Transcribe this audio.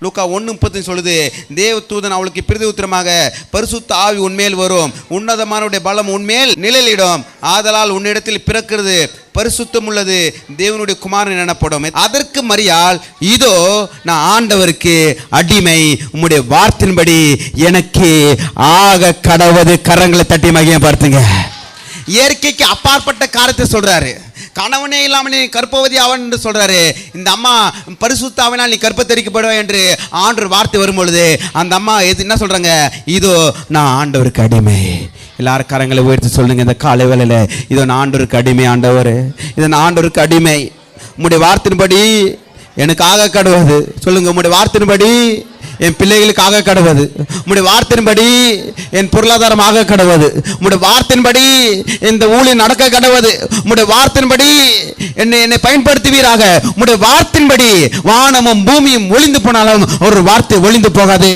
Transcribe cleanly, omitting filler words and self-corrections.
லூக்கா 1:30 சொல்லுது, தேவதூதன் அவளுக்கு பிரதி உத்தரமாக, பரிசுத்த ஆவி உன்மேல் வரும், உன்னதமானவருடைய பலம் உன்மேல் நிழலிடும், ஆதலால் உன்னிடத்தில் பிறக்கிறது பரிசுத்தம் உள்ளது தேவனுடைய குமாரன் எனப்படும். அதற்கு மரியாள், இதோ நான் ஆண்டவருக்கு அடிமை, உம்முடைய வார்த்தையின்படி எனக்கு ஆக கடவுது. கரங்களை தட்டி மகிமை பார்த்துங்க. இயற்கைக்கு அப்பாற்பட்ட காரியத்தை சொல்றாரு. கணவனே இல்லாமல் நீ கற்பவதி அவன் என்று சொல்றாரு. இந்த அம்மா பரிசுத்த ஆவியினால் நீ கற்பத்தரிக்கப்படுவ என்று ஆண்டவர் வார்த்தை வரும்பொழுது அந்த அம்மா என்ன சொல்றாங்க? இதோ நான் ஆண்டவருக்கு அடிமை. எல்லாரும் கரங்களை உயர்த்தி சொல்லுங்க இந்த காலை வேளையில, இதோ நான் ஆண்டவருக்கு அடிமை. ஆண்டவர், இதை நான் ஆண்டவருக்கு அடிமை, உம்முடைய வார்த்தையின்படி எனக்கு ஆக கடவுது. சொல்லுங்க, உம்முடைய வார்த்தையின்படி என் பிள்ளைகளுக்காக கடவுது, உம்முடைய வார்த்தையின்படி என் பொருளாதாரம் ஆக கடவுது, உம்முடைய வார்த்தையின்படி இந்த ஊழியம் நடக்க கடவுது, உம்முடைய வார்த்தையின்படி என்னை பயன்படுத்துவீராக. உம்முடைய வார்த்தையின்படி வானமும் பூமியும் ஒளிந்து போனாலும் ஒரு வார்த்தை ஒளிந்து போகாது.